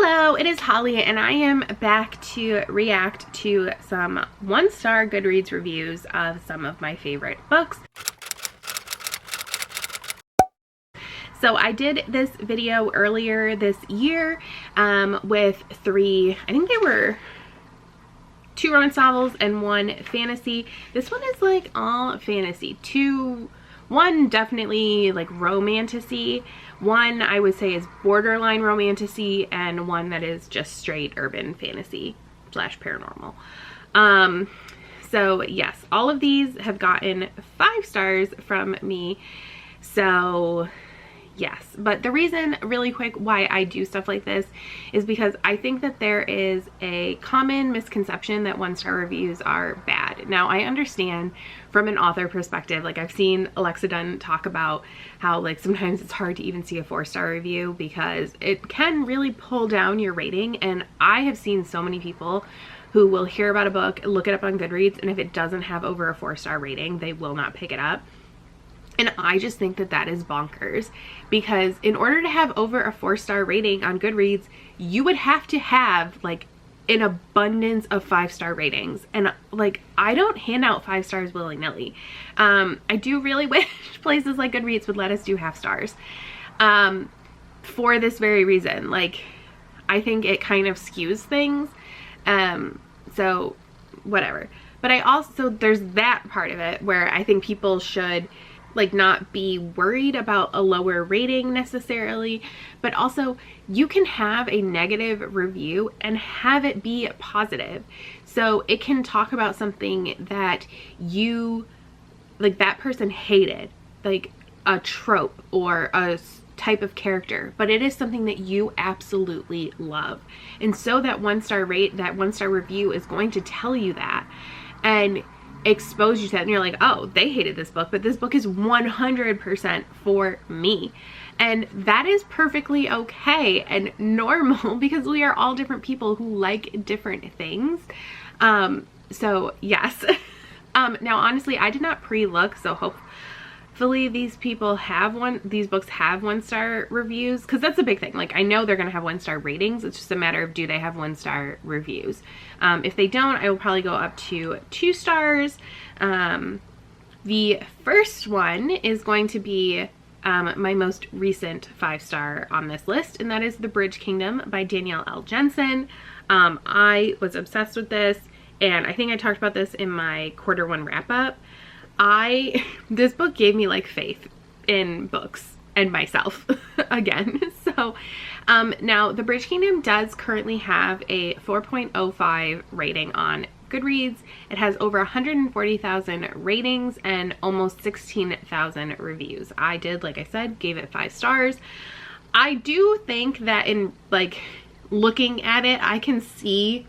Hello, it is Holly and I am back to react to some one-star Goodreads reviews of some of my favorite books. So I did this video earlier this year with three, I think they were 2 romance novels and 1 fantasy. This one is like all fantasy. 1 definitely like romantasy, 1 I would say is borderline romantasy, and 1 that is just straight urban fantasy / paranormal. So yes, all of these have gotten 5 stars from me. So yes, but the reason really quick why I do stuff like this is because I think that there is a common misconception that 1-star reviews are bad. Now I understand from an author perspective, like I've seen Alexa Dunn talk about how like sometimes it's hard to even see a 4-star review because it can really pull down your rating, and I have seen so many people who will hear about a book, look it up on Goodreads, and if it doesn't have over a 4-star rating, they will not pick it up. And I just think that that is bonkers, because in order to have over a 4-star rating on Goodreads, you would have to have like an abundance of 5-star ratings. And like, I don't hand out 5 stars willy-nilly. I do really wish places like Goodreads would let us do half stars for this very reason. Like, I think it kind of skews things. So whatever. But I also, there's that part of it where I think people should like not be worried about a lower rating necessarily, but also you can have a negative review and have it be positive. So it can talk about something that you, like that person hated, like a trope or a type of character, but it is something that you absolutely love. And so that 1-star rate, that 1-star review is going to tell you that and expose you to that, and you're like, oh, they hated this book, but this book is 100% for me. And that is perfectly okay and normal because we are all different people who like different things. So yes. Now honestly, I did not pre-look, so hopefully these books have 1-star reviews, because that's a big thing. Like, I know they're gonna have 1-star ratings, it's just a matter of do they have 1-star reviews. If they don't, I will probably go up to 2 stars. The first one is going to be my most recent 5-star on this list, and that is The Bridge Kingdom by Danielle Jensen. I was obsessed with this, and I think I talked about this in my quarter 1 wrap up. This book gave me like faith in books and myself again. So now The Bridge Kingdom does currently have a 4.05 rating on Goodreads. It has over 140,000 ratings and almost 16,000 reviews. I did, like I said, gave it 5 stars. I do think that in like looking at it, I can see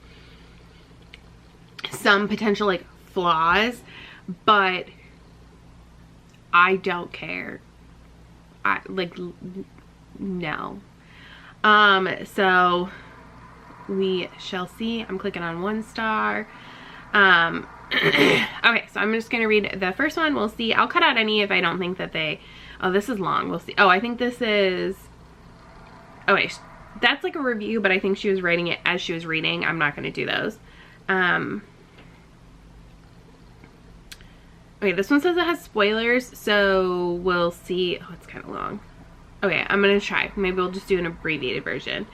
some potential like flaws, but I don't care. No. So we shall see. I'm clicking on 1 star. Okay, so I'm just gonna read the first one. We'll see. I'll cut out any if I don't think that they, oh, this is long. We'll see. Oh, I think this is, oh wait, that's like a review, but I think she was writing it as she was reading. I'm not gonna do those. Okay, this one says it has spoilers, so we'll see. Oh, it's kind of long. Okay, I'm gonna try. Maybe we'll just do an abbreviated version.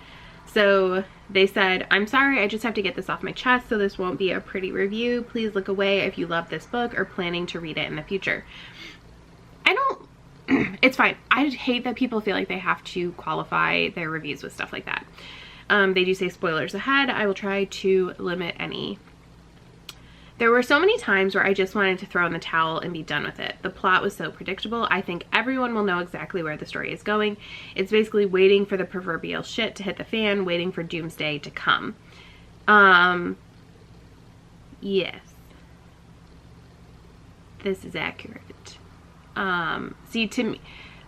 So they said, I'm sorry, I just have to get this off my chest, so this won't be a pretty review. Please look away if you love this book or planning to read it in the future. I don't, it's fine. I hate that people feel like they have to qualify their reviews with stuff like that. They do say spoilers ahead. I will try to limit any. There were so many times where I just wanted to throw in the towel and be done with it. The plot was so predictable. I think everyone will know exactly where the story is going. It's basically waiting for the proverbial shit to hit the fan, waiting for doomsday to come. Yes. This is accurate. See, to me,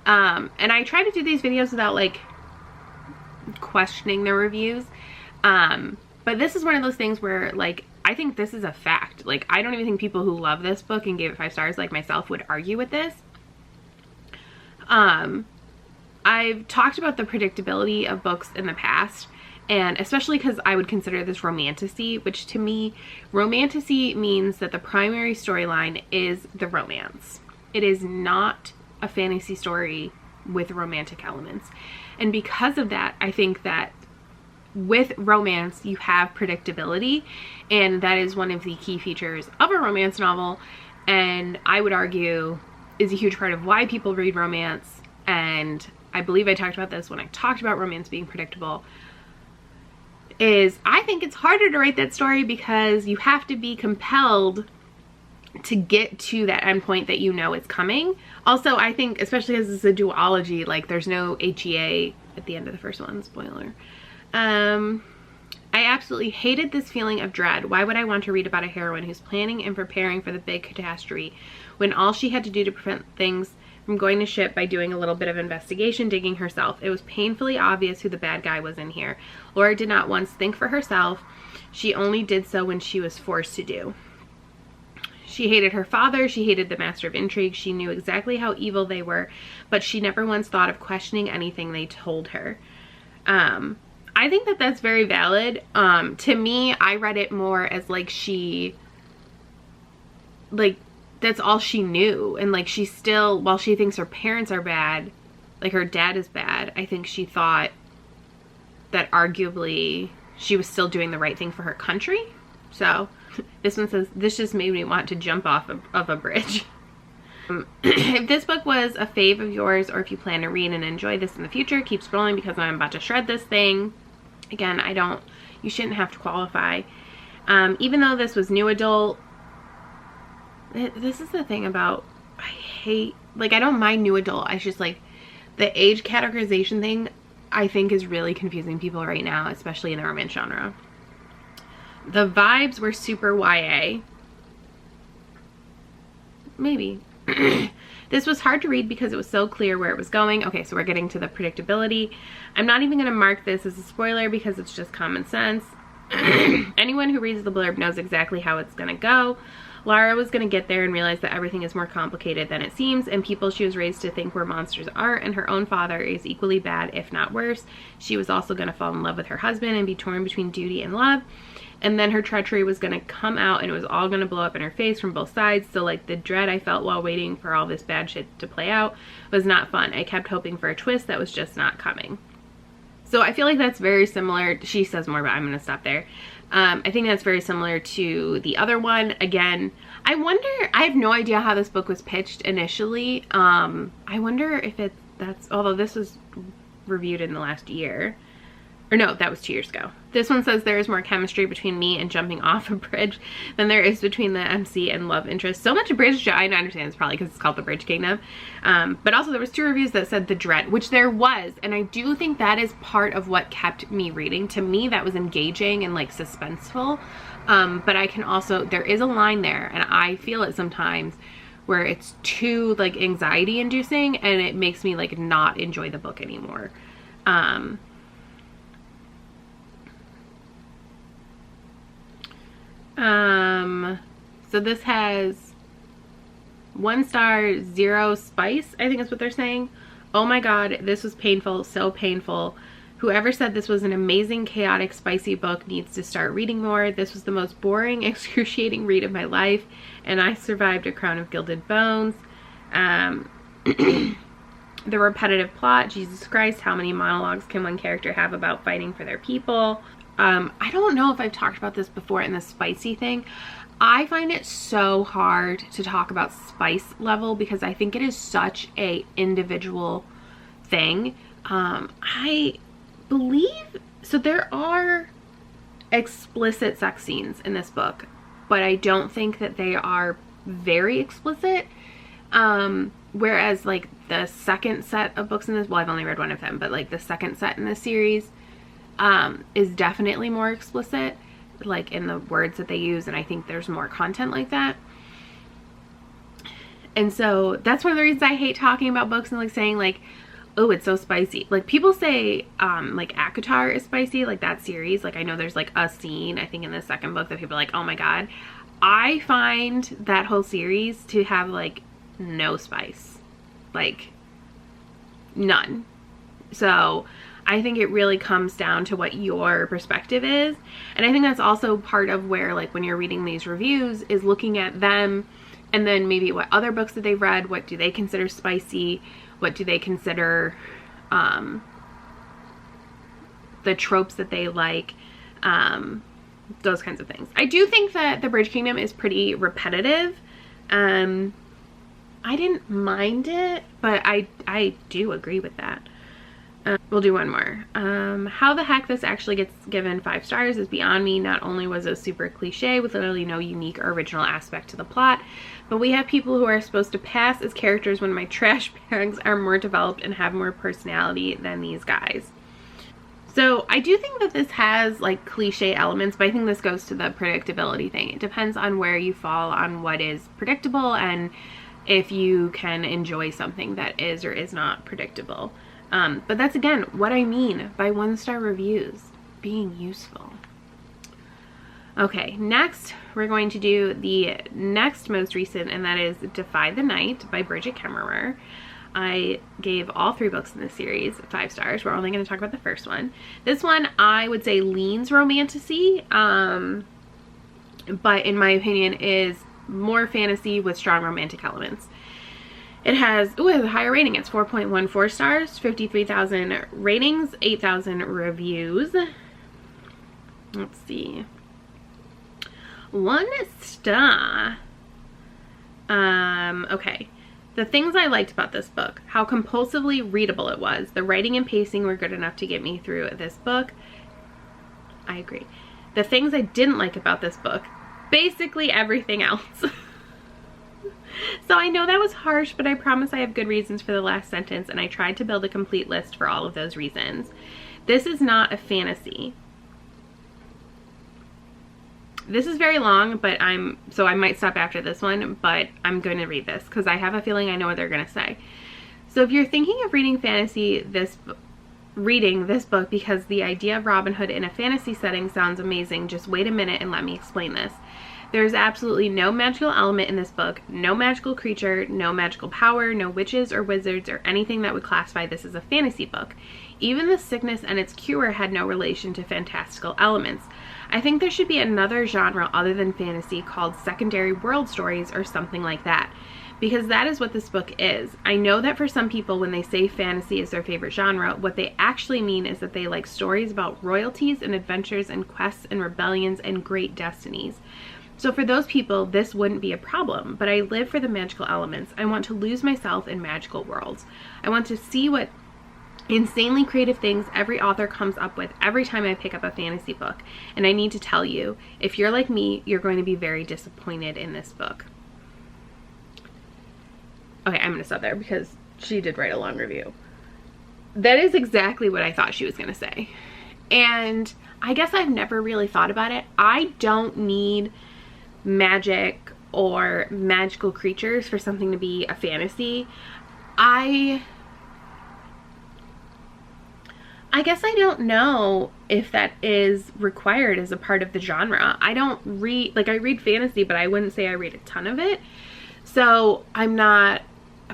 and I try to do these videos without like questioning the reviews. But this is one of those things where like, I think this is a fact. Like, I don't even think people who love this book and gave it 5 stars like myself would argue with this. I've talked about the predictability of books in the past, And especially because I would consider this romantasy, which to me, romantasy means that the primary storyline is the romance. It is not a fantasy story with romantic elements. And because of that, I think that with romance, you have predictability, and that is one of the key features of a romance novel, and I would argue is a huge part of why people read romance. And I believe I talked about this when I talked about romance being predictable, is I think it's harder to write that story because you have to be compelled to get to that endpoint that you know is coming. Also, I think, especially as it's a duology, like there's no HEA at the end of the first one, spoiler. I absolutely hated this feeling of dread. Why would I want to read about a heroine who's planning and preparing for the big catastrophe when all she had to do to prevent things from going to shit by doing a little bit of investigation digging herself? It was painfully obvious who the bad guy was in here. Laura did not once think for herself. She only did so when she was forced to do. She hated her father. She hated the master of intrigue. She knew exactly how evil they were, but she never once thought of questioning anything they told her. I think that that's very valid. To me, I read it more as like she, like, that's all she knew. And like she still, while she thinks her parents are bad, like her dad is bad, I think she thought that arguably she was still doing the right thing for her country. So this one says, this just made me want to jump off of a bridge. If this book was a fave of yours, or if you plan to read and enjoy this in the future, keep scrolling because I'm about to shred this thing. Again, you shouldn't have to qualify. Even though this was new adult, this is the thing about, I don't mind new adult. I just like the age categorization thing, I think is really confusing people right now, especially in the romance genre. The vibes were super YA. Maybe. This was hard to read because it was so clear where it was going. Okay, so we're getting to the predictability. I'm not even going to mark this as a spoiler because it's just common sense. Anyone who reads the blurb knows exactly how it's going to go. Lara was going to get there and realize that everything is more complicated than it seems, and people she was raised to think were monsters are, and her own father is equally bad, if not worse. She was also going to fall in love with her husband and be torn between duty and love. And then her treachery was going to come out and it was all going to blow up in her face from both sides. So like the dread I felt while waiting for all this bad shit to play out was not fun. I kept hoping for a twist that was just not coming. So I feel like that's very similar. She says more, but I'm going to stop there. I think that's very similar to the other one. Again, I wonder, I have no idea how this book was pitched initially. I wonder if although this was reviewed in the last year. Or no, that was 2 years ago. This one says there is more chemistry between me and jumping off a bridge than there is between the MC and love interest. So much a bridge, I understand it's probably because it's called The Bridge Kingdom. But also there was 2 reviews that said the dread, which there was. And I do think that is part of what kept me reading. To me, that was engaging and like suspenseful. But I can also, there is a line there, and I feel it sometimes, where it's too like anxiety inducing and it makes me like not enjoy the book anymore. So this has 1 star, 0 spice, I think is what they're saying. Oh my god, this was painful, so painful. Whoever said this was an amazing, chaotic, spicy book needs to start reading more. This was the most boring, excruciating read of my life, and I survived a crown of gilded bones. The repetitive plot, Jesus Christ, how many monologues can one character have about fighting for their people? I don't know if I've talked about this before in the spicy thing. I find it so hard to talk about spice level because I think it is such a individual thing. I believe, so there are explicit sex scenes in this book, but I don't think that they are very explicit. Whereas like the second set of books in this, well, I've only read one of them, but like the second set in this series is definitely more explicit, like in the words that they use, and I think there's more content like that. And so that's one of the reasons I hate talking about books and like saying like, oh, it's so spicy. Like people say like ACOTAR is spicy, like that series. Like I know there's like a scene, I think in the second book, that people are like, oh my god. I find that whole series to have like no spice, like none. So I think it really comes down to what your perspective is. And I think that's also part of where, like, when you're reading these reviews, is looking at them and then maybe what other books that they've read, what do they consider spicy, what do they consider the tropes that they like, those kinds of things. I do think that the Bridge Kingdom is pretty repetitive. I didn't mind it, but I do agree with that. We'll do one more. How the heck this actually gets given 5 stars is beyond me. Not only was it super cliche with literally no unique or original aspect to the plot, but we have people who are supposed to pass as characters when my trash bags are more developed and have more personality than these guys. So I do think that this has like cliche elements, but I think this goes to the predictability thing. It depends on where you fall on what is predictable and if you can enjoy something that is or is not predictable. But that's, again, what I mean by 1-star reviews being useful. Okay, next we're going to do the next most recent, and that is Defy the Night by Brigit Kemmerer. I gave all 3 books in this series 5 stars. We're only going to talk about the first one. This one I would say leans romantasy, but in my opinion is more fantasy with strong romantic elements. It has a higher rating. It's 4.14 stars, 53,000 ratings, 8,000 reviews. Let's see. 1 star. Okay. The things I liked about this book: how compulsively readable it was. The writing and pacing were good enough to get me through this book. I agree. The things I didn't like about this book: basically everything else. So I know that was harsh, but I promise I have good reasons for the last sentence, and I tried to build a complete list for all of those reasons. This is not a fantasy. This is very long, but so I might stop after this one, but I'm going to read this because I have a feeling I know what they're going to say. So if you're thinking of reading fantasy, reading this book because the idea of Robin Hood in a fantasy setting sounds amazing, just wait a minute and let me explain this. There's absolutely no magical element in this book, no magical creature, no magical power, no witches or wizards or anything that would classify this as a fantasy book. Even the sickness and its cure had no relation to fantastical elements. I think there should be another genre other than fantasy called secondary world stories or something like that, because that is what this book is. I know that for some people, when they say fantasy is their favorite genre, what they actually mean is that they like stories about royalties and adventures and quests and rebellions and great destinies. So for those people, this wouldn't be a problem, but I live for the magical elements. I want to lose myself in magical worlds. I want to see what insanely creative things every author comes up with every time I pick up a fantasy book. And I need to tell you, if you're like me, you're going to be very disappointed in this book. Okay, I'm going to stop there because she did write a long review. That is exactly what I thought she was going to say. And I guess I've never really thought about it. I don't need magic or magical creatures for something to be a fantasy. I guess I don't know if that is required as a part of the genre. I don't read, like, I read fantasy, but I wouldn't say I read a ton of it. So I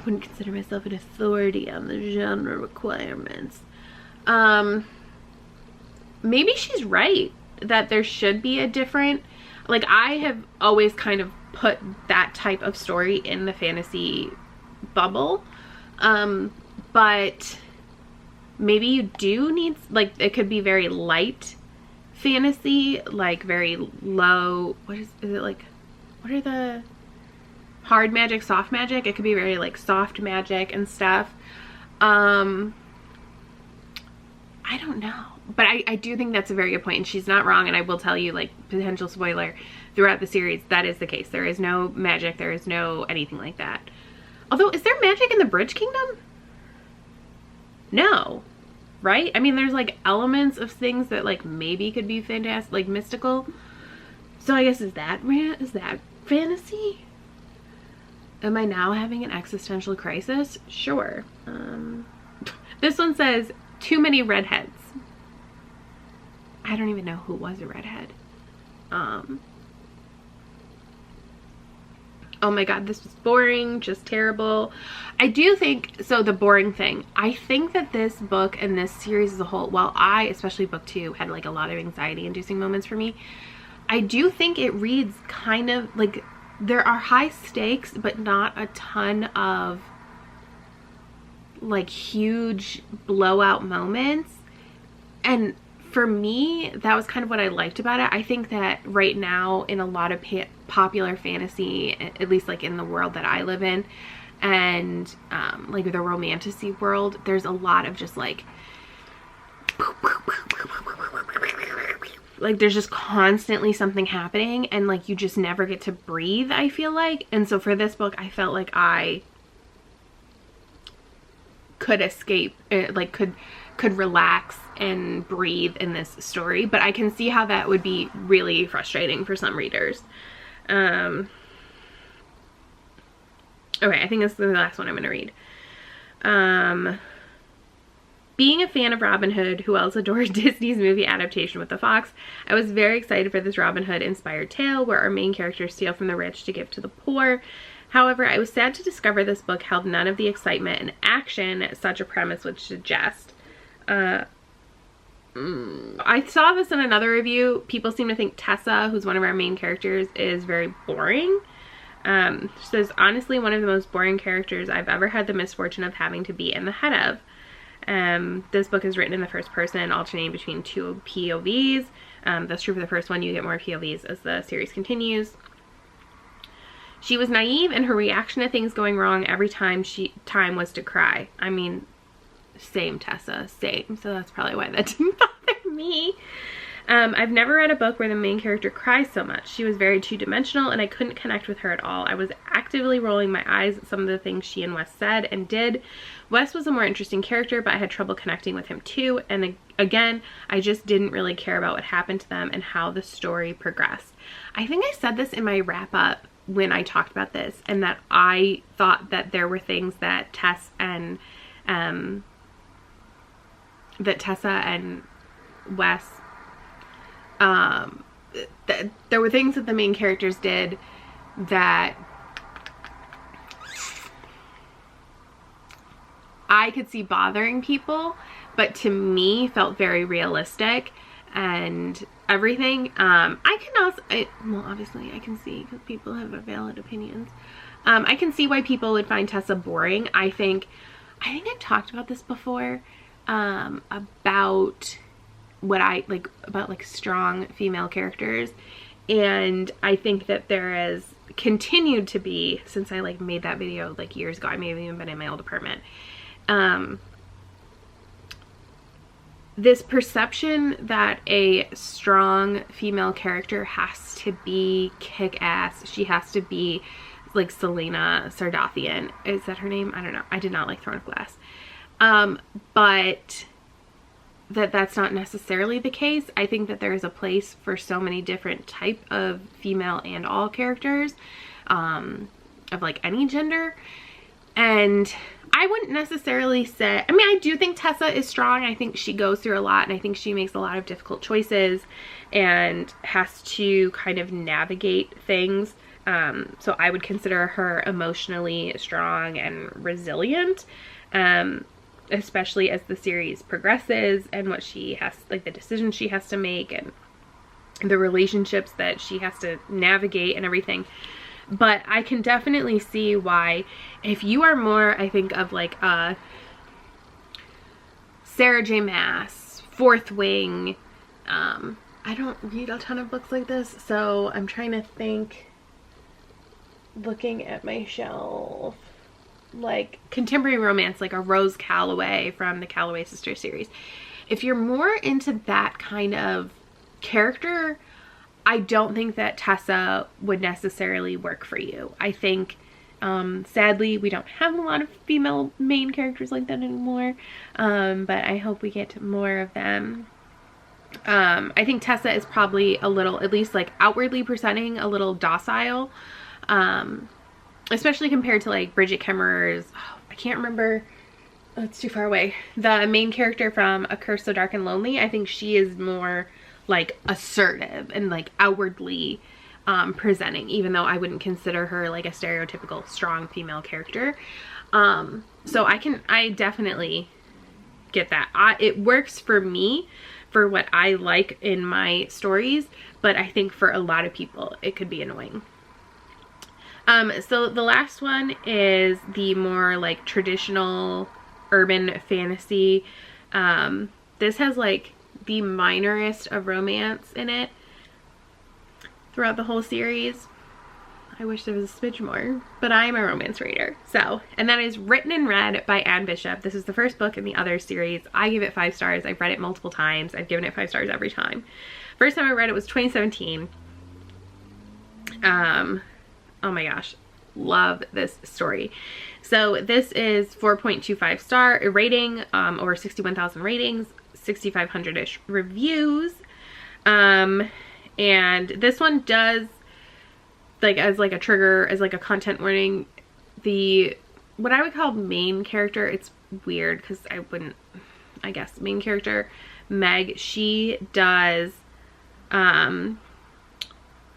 wouldn't consider myself an authority on the genre requirements. Maybe she's right that there should be a different, like, I have always kind of put that type of story in the fantasy bubble. But maybe you do need, like, it could be very light fantasy, like very low, is it like, what are the hard magic, soft magic? It could be very like soft magic and stuff. I don't know, but I do think that's a very good point, and she's not wrong. And I will tell you, like, potential spoiler, throughout the series, that is the case. There is no magic, there is no anything like that. Although, is there magic in the Bridge Kingdom? No, right? I mean, there's like elements of things that like maybe could be fantastic, like mystical. So I guess is that fantasy? Am I now having an existential crisis? Sure. This one says too many redheads. I don't even know who was a redhead. oh my god, this was boring, just terrible. I do think, so the boring thing, I think that this book and this series as a whole, while I, especially book 2, had like a lot of anxiety inducing moments for me, I do think it reads kind of like there are high stakes, but not a ton of like huge blowout moments. And for me, that was kind of what I liked about it. I think that right now in a lot of popular fantasy, at least like in the world that I live in, and like the romantasy world, there's a lot of just like there's just constantly something happening, and like you just never get to breathe, I feel like. And so for this book, I felt like I could escape, like could relax and breathe in this story. But I can see how that would be really frustrating for some readers. Okay, I think this is the last one I'm gonna read. Being a fan of Robin Hood, who else adores Disney's movie adaptation with the fox, I was very excited for this Robin Hood inspired tale where our main characters steal from the rich to give to the poor. However, I was sad to discover this book held none of the excitement and action such a premise would suggest. I saw this in another review. People seem to think Tessa, who's one of our main characters, is very boring. She says, honestly, one of the most boring characters I've ever had the misfortune of having to be in the head of. This book is written in the first person, alternating between 2 POVs. That's true for the first one. You get more POVs as the series continues. She was naive, and her reaction to things going wrong every time was to cry. I mean, same, Tessa, same. So that's probably why that didn't bother me. I've never read a book where the main character cries so much. She was very two-dimensional, and I couldn't connect with her at all. I was actively rolling my eyes at some of the things she and Wes said and did. Wes was a more interesting character, but I had trouble connecting with him too. And again, I just didn't really care about what happened to them and how the story progressed. I think I said this in my wrap-up when I talked about this, and that I thought that there were things that Tessa and Wes, there were things that the main characters did that I could see bothering people, but to me felt very realistic and everything. I can also, well, obviously I can see, because people have valid opinions. I can see why people would find Tessa boring. I think I've talked about this before, about what I like about like strong female characters, and I think that there has continued to be, since I like made that video like years ago. I may have even been in my old apartment, this perception that a strong female character has to be kick-ass. She has to be like Selena Sardathian. Is that her name? I don't know. I did not like Throne of Glass. But that's not necessarily the case. I think that there is a place for so many different type of female and all characters, of like any gender. And I wouldn't necessarily say, I mean, I do think Tessa is strong. I think she goes through a lot, and I think she makes a lot of difficult choices and has to kind of navigate things. So I would consider her emotionally strong and resilient, especially as the series progresses and what she has, like the decisions she has to make and the relationships that she has to navigate and everything. But I can definitely see why, if you are more, I think, of like Sarah J. Maas, Fourth Wing. I don't read a ton of books like this, so I'm trying to think, looking at my shelf, like contemporary romance, like a Rose Calloway from the Calloway Sisters series. If you're more into that kind of character, I don't think that Tessa would necessarily work for you. I think, sadly, we don't have a lot of female main characters like that anymore, but I hope we get more of them. I think Tessa is probably a little, at least like outwardly presenting, a little docile, especially compared to like Brigit Kemmerer's, I can't remember, it's too far away, the main character from A Curse So Dark and Lonely. I think she is more like assertive and like outwardly presenting, even though I wouldn't consider her like a stereotypical strong female character. So I definitely get that. It works for me for what I like in my stories, but I think for a lot of people it could be annoying. So the last one is the more like traditional urban fantasy. This has like the minorest of romance in it throughout the whole series. I wish there was a smidge more, but I'm a romance reader. So, and that is Written and Read by Anne Bishop. This is the first book in the Other series. I give it 5 stars. I've read it multiple times. I've given it 5 stars every time. First time I read it was 2017. Oh my gosh, love this story. So this is 4.25 star rating, over 61,000 ratings, 6,500-ish reviews. And this one does, like, as like a trigger, as like a content warning, what I would call main character, it's weird because I guess main character Meg, she does,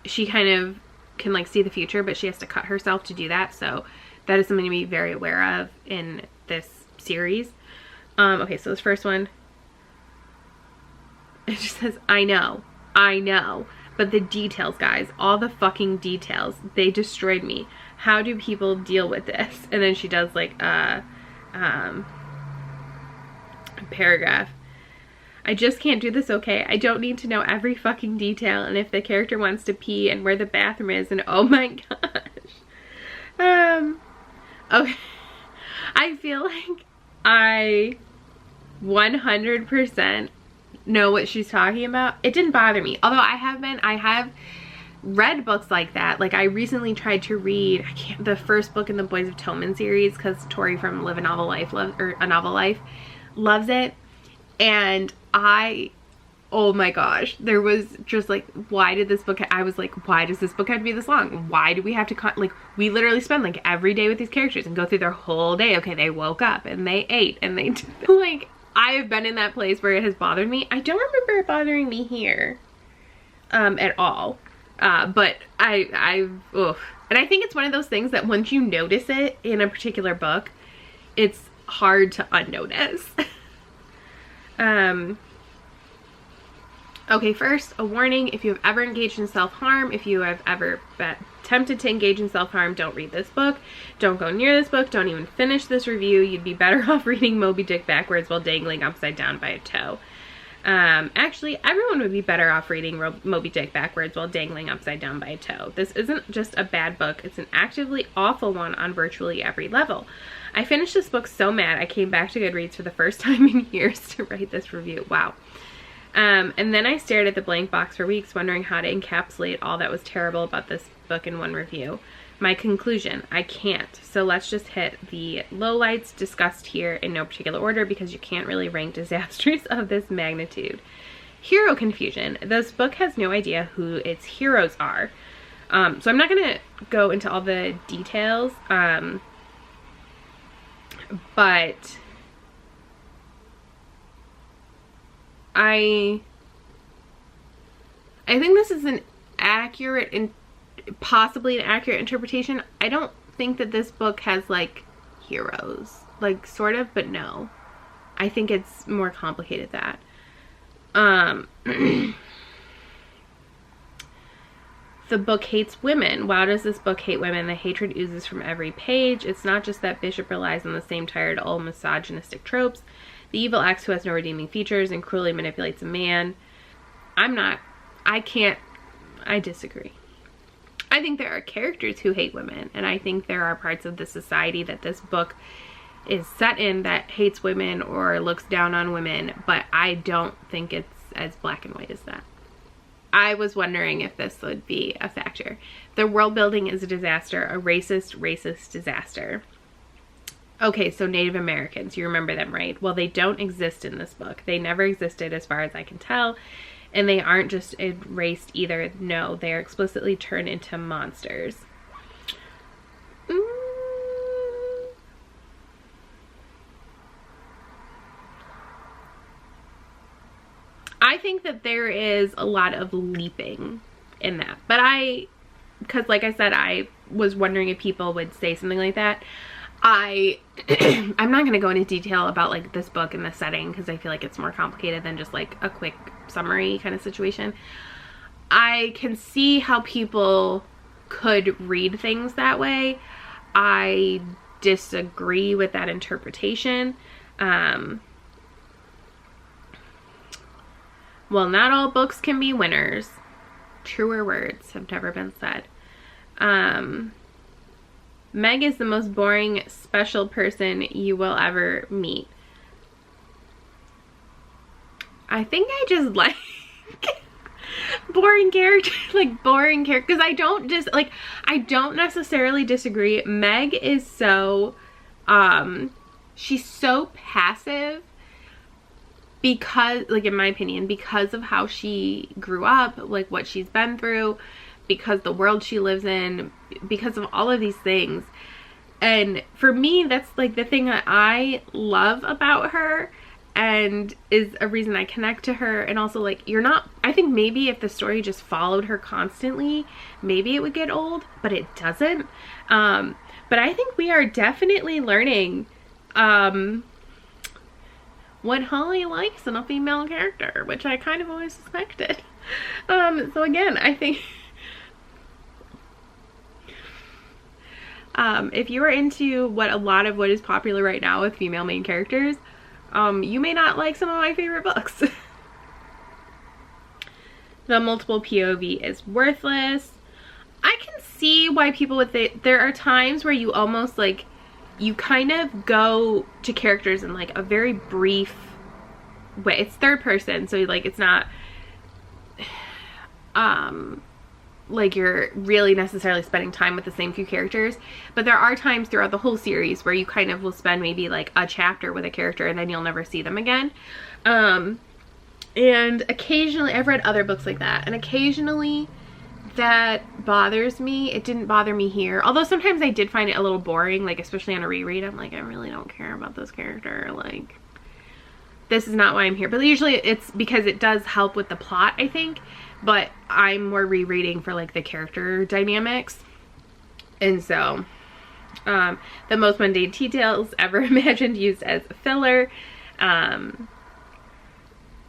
she kind of can like see the future, but she has to cut herself to do that. So that is something to be very aware of in this series. Okay, so this first one, it just says, I know, but the details, guys, all the fucking details, they destroyed me. How do people deal with this? And then she does like a paragraph. I just can't do this, okay? I don't need to know every fucking detail and if the character wants to pee and where the bathroom is and oh my gosh. Okay. I feel like I 100% know what she's talking about. It didn't bother me. Although I have read books like that. Like I recently tried to read the first book in the Boys of Tillman series because Tori from Live a Novel Life loves it. And oh my gosh, there was just like, I was like, why does this book have to be this long? Why do we have to, like, we literally spend like every day with these characters and go through their whole day. Okay, they woke up and they ate and they, like, I have been in that place where it has bothered me. I don't remember it bothering me here, at all. But oof. And I think it's one of those things that once you notice it in a particular book, it's hard to unnotice. Okay, first, a warning: if you have ever engaged in self-harm, if you have ever been tempted to engage in self-harm, don't read this book. Don't go near this book. Don't even finish this review. You'd be better off reading Moby Dick backwards while dangling upside down by a toe. Actually, everyone would be better off reading Moby Dick backwards while dangling upside down by a toe. This isn't just a bad book. It's an actively awful one on virtually every level. I finished this book so mad I came back to Goodreads for the first time in years to write this review. Wow. And then I stared at the blank box for weeks wondering how to encapsulate all that was terrible about this book in one review. My conclusion: I can't. So let's just hit the lowlights discussed here in no particular order because you can't really rank disasters of this magnitude. Hero confusion. This book has no idea who its heroes are. So I'm not going to go into all the details, but I think this is an accurate and possibly an accurate interpretation. I don't think that this book has like heroes, like sort of, but no. I think it's more complicated than that. The book hates women. Wow, does this book hate women? The hatred oozes from every page. It's not just that Bishop relies on the same tired old misogynistic tropes. The evil ex who has no redeeming features and cruelly manipulates a man. I disagree. I think there are characters who hate women, and I think there are parts of the society that this book is set in that hates women or looks down on women, but I don't think it's as black and white as that. I was wondering if this would be a factor. The world building is a disaster, a racist disaster. Okay, so Native Americans, you remember them, right? Well, they don't exist in this book. They never existed as far as I can tell. And they aren't just erased either. No, they are explicitly turned into monsters. I think that there is a lot of leaping in that. But because like I said, I was wondering if people would say something like that. I'm not going to go into detail about like this book and the setting because I feel like it's more complicated than just like a quick summary kind of situation. I can see how people could read things that way. I disagree with that interpretation. Well, not all books can be winners. Truer words have never been said. Meg is the most boring, special person you will ever meet. I think I just like boring character, like boring character, because I don't necessarily disagree. Meg is so, she's so passive because, like, in my opinion, because of how she grew up, like what she's been through, because the world she lives in, because of all of these things. And for me, that's like the thing that I love about her and is a reason I connect to her. And also, like, I think maybe if the story just followed her constantly, maybe it would get old, but it doesn't. But I think we are definitely learning what Holly likes in a female character, which I kind of always suspected. So again, I think if you are into a lot of what is popular right now with female main characters, you may not like some of my favorite books. The multiple POV is worthless. I can see why people would think there are times where you almost like, you kind of go to characters in like a very brief way. It's third person, so like it's not like you're really necessarily spending time with the same few characters, but there are times throughout the whole series where you kind of will spend maybe like a chapter with a character and then you'll never see them again. And occasionally, I've read other books like that, and occasionally that bothers me. It didn't bother me here, although sometimes I did find it a little boring, like especially on a reread. I'm like, I really don't care about this character, like this is not why I'm here. But usually it's because it does help with the plot, I think, but I'm more rereading for like the character dynamics. And so the most mundane details ever imagined used as filler.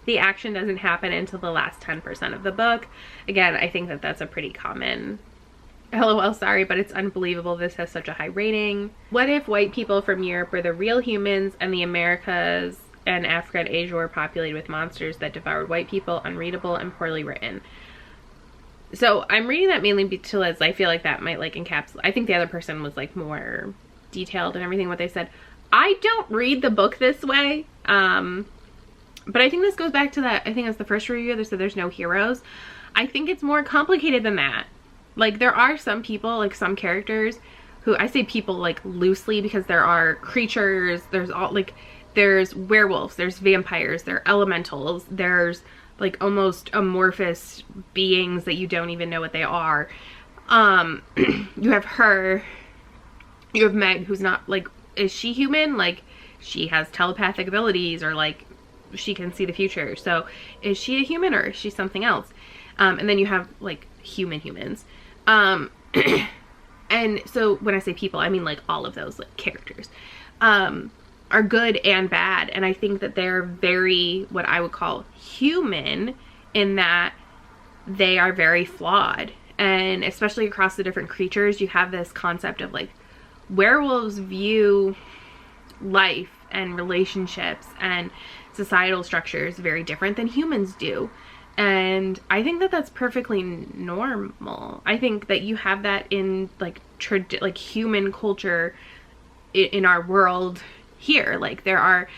The action doesn't happen until the last 10% of the book. Again, I think that that's a pretty common LOL, sorry, but it's unbelievable this has such a high rating. What if white people from Europe were the real humans and the Americas and Africa and Asia were populated with monsters that devoured white people? Unreadable and poorly written. So I'm reading that mainly because I feel like that might like encapsulate. I think the other person was like more detailed and everything what they said. I don't read the book this way. But I think this goes back to that, I think it's the first review that said there's no heroes. I think it's more complicated than that. Like, there are some people, like some characters who, I say people like loosely because there are creatures, there's all like, there's werewolves, there's vampires, there are elementals, there's like almost amorphous beings that you don't even know what they are. You have her, you have Meg, who's not like, is she human? Like, she has telepathic abilities, or like she can see the future. So is she a human or is she something else? And then you have like humans. And so when I say people, I mean like all of those like characters are good and bad. And I think that they're very, what I would call human, in that they are very flawed. And especially across the different creatures, you have this concept of like, werewolves view life and relationships and societal structures very different than humans do. And I think that that's perfectly normal. I think that you have that in like human culture in our world here. Like, there are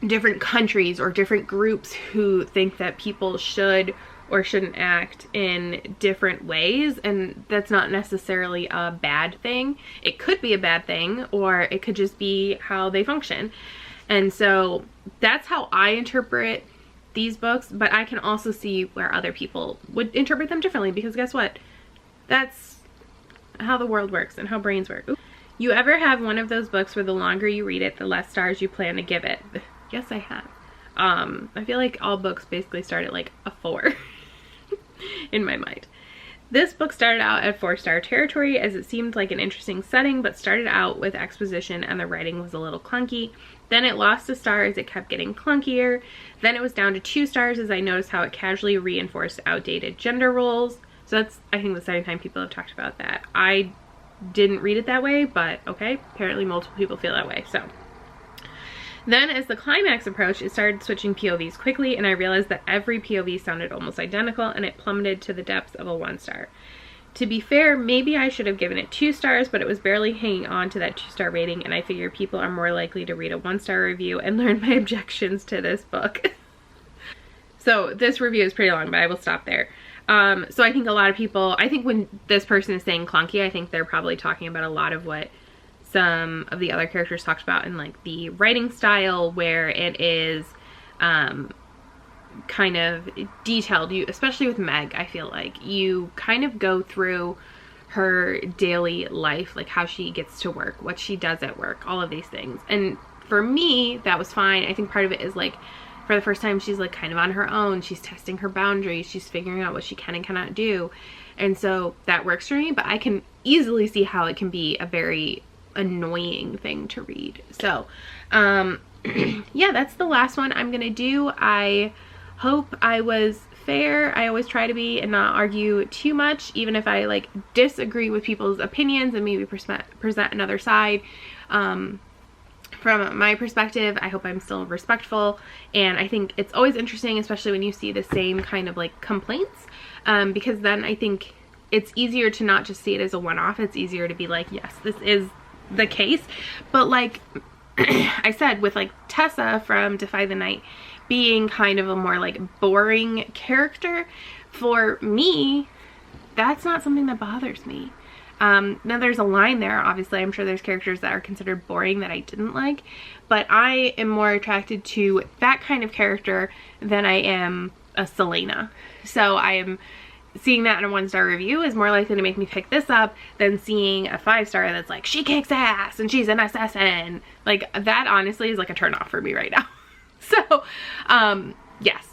different countries or different groups who think that people should or shouldn't act in different ways, and that's not necessarily a bad thing. It could be a bad thing, or it could just be how they function. And so that's how I interpret these books, but I can also see where other people would interpret them differently, because guess what? That's how the world works and how brains work. Ooh. You ever have one of those books where the longer you read it, the less stars you plan to give it? Yes, I have. I feel like all books basically start at like a 4 in my mind. This book started out at 4-star territory as it seemed like an interesting setting, but started out with exposition and the writing was a little clunky. Then it lost a star as it kept getting clunkier. Then it was down to 2 stars as I noticed how it casually reinforced outdated gender roles. So that's, I think, the second time people have talked about that. I didn't read it that way, but okay, apparently multiple people feel that way, so. Then as the climax approached, it started switching POVs quickly, and I realized that every POV sounded almost identical, and it plummeted to the depths of a 1-star. To be fair, maybe I should have given it 2 stars, but it was barely hanging on to that 2-star rating, and I figure people are more likely to read a 1-star review and learn my objections to this book. So this review is pretty long, but I will stop there. So I think a lot of people, I think when this person is saying clunky, I think they're probably talking about a lot of what some of the other characters talked about in like the writing style, where it is kind of detailed. You, especially with Meg, I feel like you kind of go through her daily life, like how she gets to work, what she does at work, all of these things. And for me, that was fine. I think part of it is like, for the first time, she's like kind of on her own. She's testing her boundaries. She's figuring out what she can and cannot do. And so that works for me, but I can easily see how it can be a very annoying thing to read. So, yeah, that's the last one I'm gonna do. I hope I was fair. I always try to be and not argue too much, even if I like disagree with people's opinions and maybe present another side. From my perspective, I hope I'm still respectful, and I think it's always interesting, especially when you see the same kind of like complaints, because then I think it's easier to not just see it as a one-off. It's easier to be like, yes, this is the case. But like I said, with like Tessa from Defy the Night being kind of a more like boring character, for me, that's not something that bothers me. Now there's a line there, obviously. I'm sure there's characters that are considered boring that I didn't like, but I am more attracted to that kind of character than I am a Selena. So I am seeing that in a 1-star review is more likely to make me pick this up than seeing a 5-star that's like, she kicks ass and she's an assassin. Like, that honestly is like a turn off for me right now. So, yes.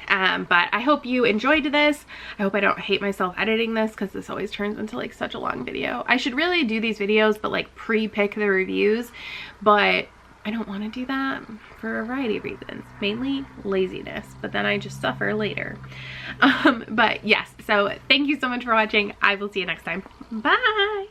But I hope you enjoyed this. I hope I don't hate myself editing this, because this always turns into like such a long video. I should really do these videos but like pre-pick the reviews, but I don't want to do that for a variety of reasons, mainly laziness, but then I just suffer later. But yes, so thank you so much for watching. I will see you next time. Bye.